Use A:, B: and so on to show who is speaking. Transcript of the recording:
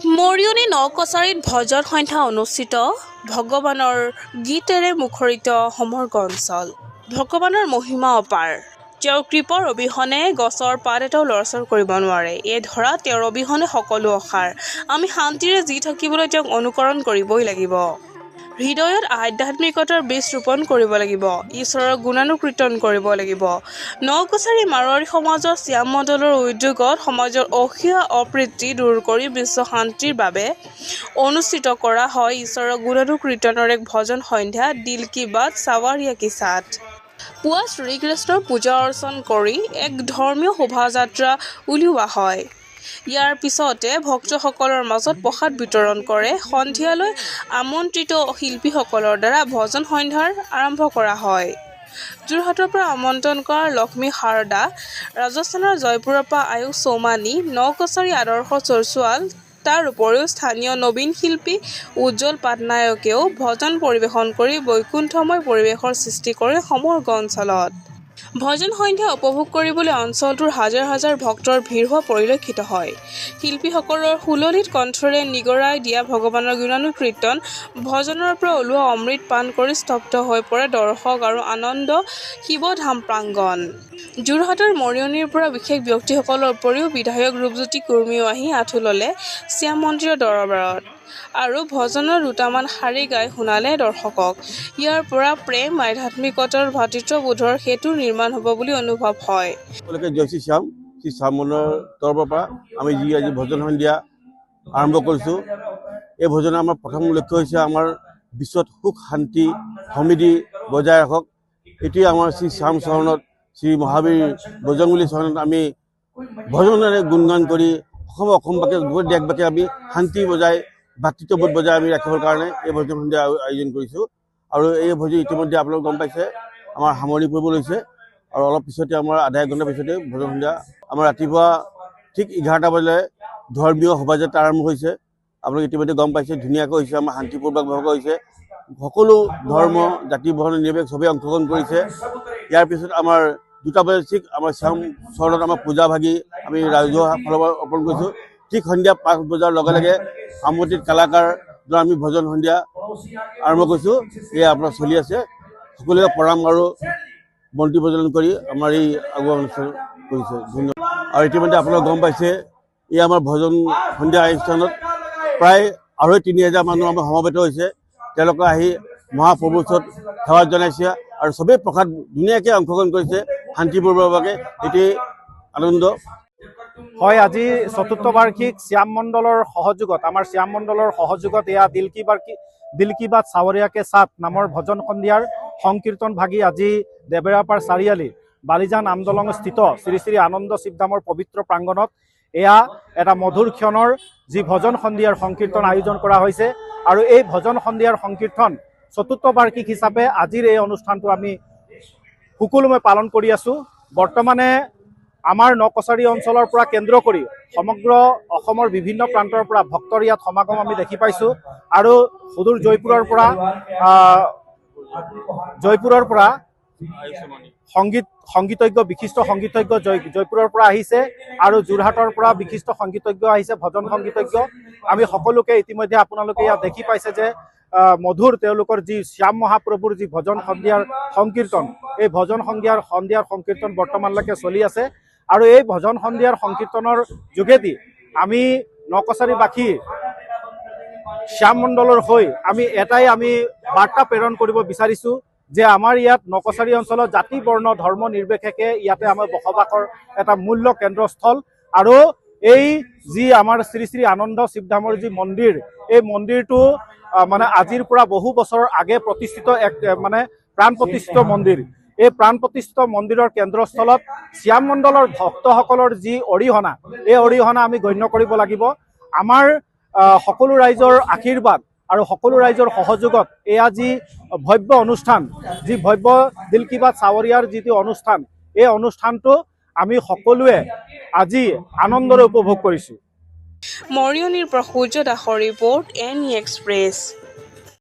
A: মৰিয়নি নকছাৰীত ভজন সন্ধ্যা অনুষ্ঠিত ভগৱানৰ গীতেৰে মুখৰিত সমগ্ৰ অঞ্চল। ভগৱানৰ মহিমা অপাৰ। তেওঁৰ কৃপাৰ অবিহনে গছৰ পাত এটাও লৰচৰ কৰিব নোৱাৰে। এই ধৰা তেওঁৰ অবিহনে সকলো অসাৰ। আমি শান্তিৰে জি থাকিবলৈ তেওঁক অনুকৰণ কৰিবই লাগিব। হৃদয়ত আধ্যাত্মিকতাৰ বীজ ৰোপণ কৰিব লাগিব। ঈশ্বৰৰ গুণানুকীৰ্তন কৰিব লাগিব। নকছাৰী মাৰোৱাৰী সমাজৰ শ্যাম মণ্ডলৰ উদ্যোগত সমাজৰ অসূয়া অপ্ৰীতি দূৰ কৰি বিশ্ব শান্তিৰ বাবে অনুষ্ঠিত কৰা হয় ঈশ্বৰৰ গুণানুকীৰ্তনৰ এক ভজন সন্ধ্যা দিল কি বাত সাৱাৰিয়া কি সাথ। পুৱা শ্ৰীকৃষ্ণৰ পূজা অৰ্চন কৰি এক ধৰ্মীয় শোভাযাত্ৰা উলিওৱা হয়। ইয়াৰ পিছতে ভক্তসকলৰ মাজত প্ৰসাদ বিতৰণ কৰে। সন্ধিয়ালৈ আমন্ত্ৰিত শিল্পীসকলৰ দ্বাৰা ভজন সন্ধ্যাৰ আৰম্ভ কৰা হয়। যোৰহাটৰ পৰা আমন্ত্ৰণ কৰা লক্ষ্মী সাৰদা, ৰাজস্থানৰ জয়পুৰৰ পৰা আয়ুষ চৌমানী, নকছাৰী আদৰ্শ চৰচুৱাল, তাৰ উপৰিও স্থানীয় নবীন শিল্পী উজ্জ্বল পাটনায়কেও ভজন পৰিৱেশন কৰি বৈকুণ্ঠময় পৰিৱেশৰ সৃষ্টি কৰে সমগ্ৰ অঞ্চলত। ভজন সন্ধ্যা উপভোগ কৰিবলৈ অঞ্চলটোৰ হাজাৰ হাজাৰ ভক্তৰ ভিৰ হোৱা পৰিলক্ষিত হয়। শিল্পীসকলৰ সুললিত কণ্ঠৰে নিগৰাই দিয়া ভগৱানৰ গুণানুকীৰ্তন ভজনৰ পৰা ওলোৱা অমৃত পান কৰি স্তব্ধ হৈ পৰে দৰ্শক আৰু আনন্দ শিৱধাম প্ৰাংগণ। যোৰহাটৰ মৰিয়নিৰ পৰা বিশেষ ব্যক্তিসকলৰ উপৰিও বিধায়ক ৰূপজ্যোতি কুৰ্মীও আহি আঁঠু ল'লে শ্যাম মন্দিৰৰ দৰবাৰত আৰু ভজনৰ দুটামান শাৰী গাই শুনালে দৰ্শকক। ইয়াৰ পৰা প্ৰেম আধ্যাত্মিকতাৰ ভাতৃত্ববোধৰ সেতু নিৰ্মাণ হ'ব বুলি অনুভৱ হয়।
B: জয় শ্ৰী শ্যাম মন্দিৰৰ তৰফৰ পৰা আমি যি আজি ভজন সন্ধ্যা আৰম্ভ কৰিছোঁ। এই ভজনৰ আমাৰ প্ৰথম লক্ষ্য হৈছে আমাৰ বিশ্বত সুখ শান্তি সমৃদ্ধি বজাই ৰাখক। এটি আমাৰ শ্ৰী শ্যাম চৰণত শ্ৰী মহাবীৰ বজৰংবলী চৰণত আমি ভজনেৰে গুণগান কৰি অসমবাসী গোটেই দেশবাসী আমি শান্তি বজাই ভাতৃত্ববোধ বজাই আমি ৰাখিবৰ কাৰণে এই ভজন সন্ধ্যা আয়োজন কৰিছোঁ। আৰু এই ভজন ইতিমধ্যে আপোনালোকে গম পাইছে আমাৰ সামৰণি পৰিব লৈছে আৰু অলপ পিছতে আমাৰ আধা এক ঘণ্টা পিছতে ভজন সন্ধ্যা আমাৰ ৰাতিপুৱা ঠিক 11টা বজালৈ ধৰ্মীয় শোভাযাত্ৰা আৰম্ভ হৈছে। আপোনালোকে ইতিমধ্যে গম পাইছে ধুনীয়াকৈ হৈছে, আমাৰ শান্তিপূৰ্বকভাৱে হৈছে। সকলো ধৰ্ম জাতি বৰ্ণ নিৰ্বিশেষে চবেই অংশগ্ৰহণ কৰিছে। ইয়াৰ পিছত আমাৰ 2টা বজাত ঠিক আমাৰ শ্যাম চৰণত আমাৰ পূজা ভাগি আমি ৰাজহুৱা ফালৰ পৰা অৰ্পণ কৰিছোঁ। ঠিক সন্ধিয়া 5 বজাৰ লগে লগে আমন্ত্ৰিত কালাকাৰ দ্বাৰা আমি ভজন সন্ধ্যা আৰম্ভ কৰিছোঁ। এয়া আপোনাৰ চলি আছে। সকলোকে প্ৰণাম আৰু বন্তি প্ৰজ্বলন কৰি আমাৰ এই আগুৱা অনুষ্ঠান কৰিছে। ধন্যবাদ। আৰু ইতিমধ্যে আপোনালোকে গম পাইছে এই আমাৰ ভজন সন্ধ্যা অনুষ্ঠানত প্ৰায় 2,500-3,000 মানুহ আমাৰ সমবেত হৈছে। তেওঁলোকে আহি মহাপ্ৰভুৰ ওচৰত সেৱা জনাইছে আৰু চবেই প্ৰসাদ ধুনীয়াকৈ অংশগ্ৰহণ কৰিছে শান্তিপূৰ্বকভাৱে। এটি আনন্দ
C: হয়। আজি ৪ৰ্থ বাৰ্ষিক শ্যাম মণ্ডলৰ সহযোগত আমাৰ শ্যাম মণ্ডলৰ সহযোগত এয়া দিল কি বাত সাৱাৰিয়া কে সাথ নামৰ ভজন সন্ধিয়াৰ সংকীৰ্তন ভাগি আজি দেবেৰাপাৰ চাৰিআলি বালিজান আমদলং স্থিত শ্ৰী শ্ৰী আনন্দ শিৱধামৰ পবিত্ৰ প্ৰাংগণত এয়া এটা মধুৰ ক্ষণৰ যি ভজন সন্ধিয়াৰ সংকীৰ্তন আয়োজন কৰা হৈছে। আৰু এই ভজন সন্ধিয়াৰ সংকীৰ্তন ৪ৰ্থ বাৰ্ষিক হিচাপে আজিৰ এই অনুষ্ঠানটো আমি সুকলমে পালন কৰি আছোঁ। বৰ্তমানে আমাৰ নকছাৰী অঞ্চলৰ পৰা কেন্দ্ৰ কৰি সমগ্ৰ অসমৰ বিভিন্ন প্ৰান্তৰ পৰা ভক্তৰ ইয়াত সমাগম আমি দেখি পাইছোঁ। আৰু সুদূৰ জয়পুৰৰ পৰা সংগীতজ্ঞ বিশিষ্ট সংগীতজ্ঞ জয়পুৰৰ পৰা আহিছে আৰু যোৰহাটৰ পৰা বিশিষ্ট সংগীতজ্ঞ আহিছে, ভজন সংগীতজ্ঞ। আমি সকলোকে ইতিমধ্যে আপোনালোকে ইয়াত দেখি পাইছে যে মধুৰ তেওঁলোকৰ যি শ্যাম মহাপ্ৰভুৰ যি ভজন সন্ধিয়াৰ সংকীৰ্তন, এই ভজন সন্ধিয়াৰ সংকীৰ্তন বৰ্তমানলৈকে চলি আছে। আৰু এই ভজন সন্ধিয়াৰ সংকীৰ্তনৰ যোগেদি আমি নকছাৰীবাসী শ্যাম মণ্ডলৰ হৈ আমি এটাই বাৰ্তা প্ৰেৰণ কৰিব বিচাৰিছোঁ যে আমাৰ ইয়াত নকছাৰী অঞ্চলত জাতি বৰ্ণ ধৰ্ম নিৰ্বিশেষে ইয়াতে আমাৰ বসবাসৰ এটা মূল্য কেন্দ্ৰস্থল। আৰু এই যি আমাৰ শ্ৰী শ্ৰী আনন্দ শিৱধামৰ যি মন্দিৰ, এই মন্দিৰটো মানে আজিৰ পৰা বহু বছৰ আগে প্ৰতিষ্ঠিত এক প্ৰাণ প্ৰতিষ্ঠিত মন্দিৰ। এই প্ৰাণ প্ৰতিষ্ঠিত মন্দিৰৰ কেন্দ্ৰস্থলত শ্যাম মণ্ডলৰ ভক্তসকলৰ যি অৰিহণা, এই অৰিহণা আমি গণ্য কৰিব লাগিব। আমাৰ সকলো ৰাইজৰ আশীৰ্বাদ আৰু সকলো ৰাইজৰ সহযোগত এয়া যি ভব্য অনুষ্ঠান, যি ভব্য দিল কি বাত সাৱাৰিয়াৰ যিটো অনুষ্ঠান, এই অনুষ্ঠানটো আমি সকলোৱে আজি আনন্দৰে উপভোগ কৰিছোঁ।
A: মৰিয়নিৰ পৰা সূৰ্য দাসৰ ৰিপৰ্ট NE এক্সপ্ৰেছ।